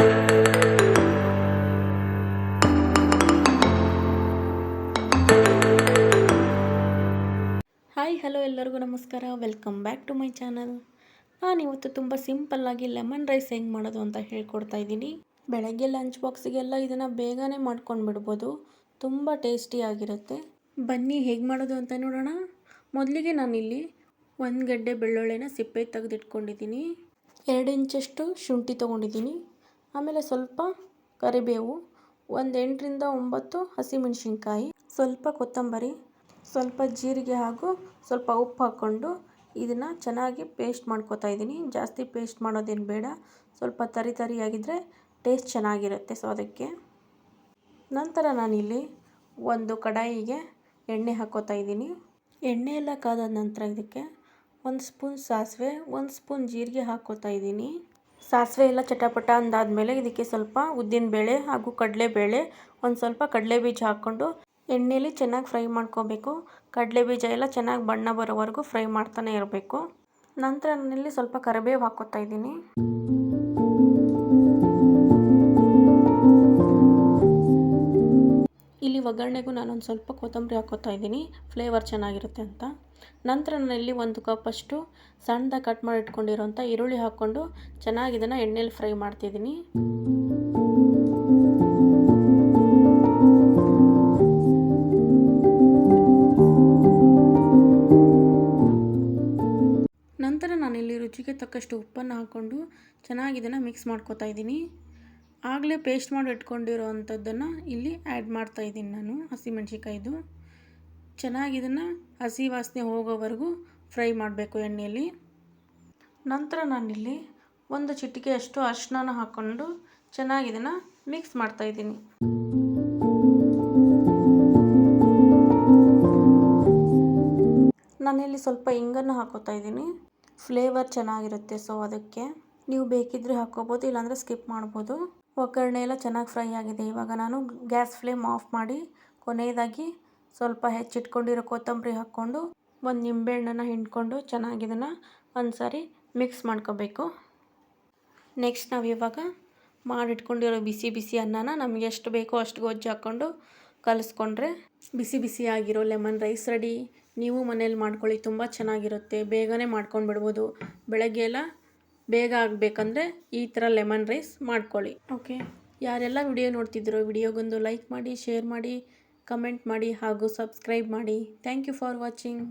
Hi hello ಎಲ್ಲರಿಗೂ ನಮಸ್ಕಾರ. Welcome back to my channel. ನಾನಿವತ್ತು ತುಂಬ ಸಿಂಪಲ್ಲಾಗಿ ಲೆಮನ್ ರೈಸ್ ಹೆಂಗೆ ಮಾಡೋದು ಅಂತ ಹೇಳ್ಕೊಡ್ತಾ ಇದ್ದೀನಿ. ಬೆಳಗ್ಗೆ ಲಂಚ್ ಬಾಕ್ಸಿಗೆಲ್ಲ ಇದನ್ನು ಬೇಗನೆ ಮಾಡ್ಕೊಂಡು ಬಿಡ್ಬೋದು. ತುಂಬ ಟೇಸ್ಟಿಯಾಗಿರುತ್ತೆ. ಬನ್ನಿ ಹೇಗೆ ಮಾಡೋದು ಅಂತ ನೋಡೋಣ. ಮೊದಲಿಗೆ ನಾನಿಲ್ಲಿ 1 ಗಡ್ಡೆ ಬೆಳ್ಳುಳ್ಳಿನ ಸಿಪ್ಪೆ ತೆಗೆದಿಟ್ಕೊಂಡಿದ್ದೀನಿ. 2 ಇಂಚಷ್ಟು ಶುಂಠಿ ತೊಗೊಂಡಿದ್ದೀನಿ. ಆಮೇಲೆ ಸ್ವಲ್ಪ ಕರಿಬೇವು, 8 ರಿಂದ 9 ಹಸಿಮೆಣಸಿನ್ಕಾಯಿ, ಸ್ವಲ್ಪ ಕೊತ್ತಂಬರಿ, ಸ್ವಲ್ಪ ಜೀರಿಗೆ ಹಾಗೂ ಸ್ವಲ್ಪ ಉಪ್ಪು ಹಾಕ್ಕೊಂಡು ಇದನ್ನು ಚೆನ್ನಾಗಿ ಪೇಸ್ಟ್ ಮಾಡ್ಕೊತಾ ಇದ್ದೀನಿ. ಜಾಸ್ತಿ ಪೇಸ್ಟ್ ಮಾಡೋದೇನು ಬೇಡ, ಸ್ವಲ್ಪ ತರಿಯಾಗಿದ್ದರೆ ಟೇಸ್ಟ್ ಚೆನ್ನಾಗಿರುತ್ತೆ. ಸೊ ಅದಕ್ಕೆ ನಂತರ ನಾನಿಲ್ಲಿ ಒಂದು ಕಡಾಯಿಗೆ ಎಣ್ಣೆ ಹಾಕ್ಕೋತಾ ಇದ್ದೀನಿ. ಎಣ್ಣೆ ಎಲ್ಲ ಕಾದ ನಂತರ ಇದಕ್ಕೆ 1 ಸ್ಪೂನ್ ಸಾಸಿವೆ, 1 ಸ್ಪೂನ್ ಜೀರಿಗೆ ಹಾಕ್ಕೋತಾ ಇದ್ದೀನಿ. ಸಾಸಿವೆ ಎಲ್ಲ ಚಟಪಟ ಅಂದಾದಮೇಲೆ ಇದಕ್ಕೆ ಸ್ವಲ್ಪ ಉದ್ದಿನಬೇಳೆ ಹಾಗೂ ಕಡಲೆಬೇಳೆ, ಒಂದು ಸ್ವಲ್ಪ ಕಡಲೆಬೀಜ ಹಾಕ್ಕೊಂಡು ಎಣ್ಣೆಯಲ್ಲಿ ಚೆನ್ನಾಗಿ ಫ್ರೈ ಮಾಡ್ಕೋಬೇಕು. ಕಡಲೆಬೀಜ ಎಲ್ಲ ಚೆನ್ನಾಗಿ ಬಣ್ಣ ಬರೋವರೆಗೂ ಫ್ರೈ ಮಾಡ್ತಾನೆ ಇರಬೇಕು. ನಂತರ ನಾನಿಲ್ಲಿ ಸ್ವಲ್ಪ ಕರಿಬೇವು ಹಾಕ್ಕೋತಾ ಇದ್ದೀನಿ. ಇಲ್ಲಿ ಒಗ್ಗರಣೆಗೂ ನಾನೊಂದು ಸ್ವಲ್ಪ ಕೊತ್ತಂಬರಿ ಹಾಕ್ಕೋತಾ ಇದ್ದೀನಿ, ಫ್ಲೇವರ್ ಚೆನ್ನಾಗಿರುತ್ತೆ ಅಂತ. ನಂತರ ನಾನಿಲ್ಲಿ 1 ಕಪ್ಪಷ್ಟು ಸಣ್ಣದಾಗಿ ಕಟ್ ಮಾಡಿ ಇಟ್ಕೊಂಡಿರೋಂಥ ಈರುಳ್ಳಿ ಹಾಕ್ಕೊಂಡು ಚೆನ್ನಾಗಿ ಇದನ್ನು ಎಣ್ಣೆಯಲ್ಲಿ ಫ್ರೈ ಮಾಡ್ತಿದ್ದೀನಿ. ನಂತರ ನಾನಿಲ್ಲಿ ರುಚಿಗೆ ತಕ್ಕಷ್ಟು ಉಪ್ಪನ್ನು ಹಾಕ್ಕೊಂಡು ಚೆನ್ನಾಗಿ ಇದನ್ನು ಮಿಕ್ಸ್ ಮಾಡ್ಕೋತಾ ಇದ್ದೀನಿ. ಆಗಲೇ ಪೇಸ್ಟ್ ಮಾಡಿ ಇಟ್ಕೊಂಡಿರೋ ಅಂಥದ್ದನ್ನು ಇಲ್ಲಿ ಆ್ಯಡ್ ಮಾಡ್ತಾ ಇದ್ದೀನಿ ನಾನು. ಹಸಿಮೆಣ್ಸಿಕಾಯ್ದು ಚೆನ್ನಾಗಿ ಇದನ್ನು ಹಸಿ ವಾಸನೆ ಹೋಗೋವರೆಗೂ ಫ್ರೈ ಮಾಡಬೇಕು ಎಣ್ಣೆಯಲ್ಲಿ. ನಂತರ ನಾನಿಲ್ಲಿ 1 ಚಿಟಿಕೆಯಷ್ಟು ಅರಿಶಿನ ಹಾಕ್ಕೊಂಡು ಚೆನ್ನಾಗಿ ಇದನ್ನು ಮಿಕ್ಸ್ ಮಾಡ್ತಾ ಇದ್ದೀನಿ. ನಾನಿಲ್ಲಿ ಸ್ವಲ್ಪ ಇಂಗನ್ನು ಹಾಕ್ಕೋತಾ ಇದ್ದೀನಿ, ಫ್ಲೇವರ್ ಚೆನ್ನಾಗಿರುತ್ತೆ. ಸೊ ಅದಕ್ಕೆ ನೀವು ಬೇಕಿದ್ದರೆ ಹಾಕ್ಕೋಬೋದು, ಇಲ್ಲಾಂದರೆ ಸ್ಕಿಪ್ ಮಾಡ್ಬೋದು. ಒಗ್ಗರಣೆ ಎಲ್ಲ ಚೆನ್ನಾಗಿ ಫ್ರೈ ಆಗಿದೆ. ಇವಾಗ ನಾನು ಗ್ಯಾಸ್ ಫ್ಲೇಮ್ ಆಫ್ ಮಾಡಿ ಕೊನೆಯದಾಗಿ ಸ್ವಲ್ಪ ಹೆಚ್ಚಿಟ್ಕೊಂಡಿರೋ ಕೊತ್ತಂಬರಿ ಹಾಕ್ಕೊಂಡು 1 ನಿಂಬೆಹಣ್ಣನ್ನು ಹಿಂಡ್ಕೊಂಡು ಚೆನ್ನಾಗಿ ಇದನ್ನು ಒಂದು ಸಾರಿ ಮಿಕ್ಸ್ ಮಾಡ್ಕೋಬೇಕು. ನೆಕ್ಸ್ಟ್ ನಾವು ಇವಾಗ ಮಾಡಿಟ್ಕೊಂಡಿರೋ ಬಿಸಿ ಅನ್ನನ ನಮಗೆ ಎಷ್ಟು ಬೇಕೋ ಅಷ್ಟು ಗೊಜ್ಜು ಹಾಕ್ಕೊಂಡು ಕಲಿಸ್ಕೊಂಡ್ರೆ ಬಿಸಿಯಾಗಿರೋ ಲೆಮನ್ ರೈಸ್ ರೆಡಿ. ನೀವು ಮನೇಲಿ ಮಾಡ್ಕೊಳ್ಳಿ, ತುಂಬ ಚೆನ್ನಾಗಿರುತ್ತೆ. ಬೇಗನೆ ಮಾಡ್ಕೊಂಡು ಬಿಡ್ಬೋದು. ಬೆಳಗ್ಗೆ ಎಲ್ಲ ಬೇಗ ಆಗಬೇಕಂದ್ರೆ ಈ ಥರ ಲೆಮನ್ ರೈಸ್ ಮಾಡ್ಕೊಳ್ಳಿ. ಓಕೆ, ಯಾರೆಲ್ಲ ವಿಡಿಯೋ ನೋಡ್ತಿದ್ದೀರೋ ವಿಡಿಯೋಗೊಂದು ಲೈಕ್ ಮಾಡಿ, ಶೇರ್ ಮಾಡಿ, ಕಮೆಂಟ್ ಮಾಡಿ ಹಾಗೂ ಸಬ್ಸ್ಕ್ರೈಬ್ ಮಾಡಿ. Thank you for watching.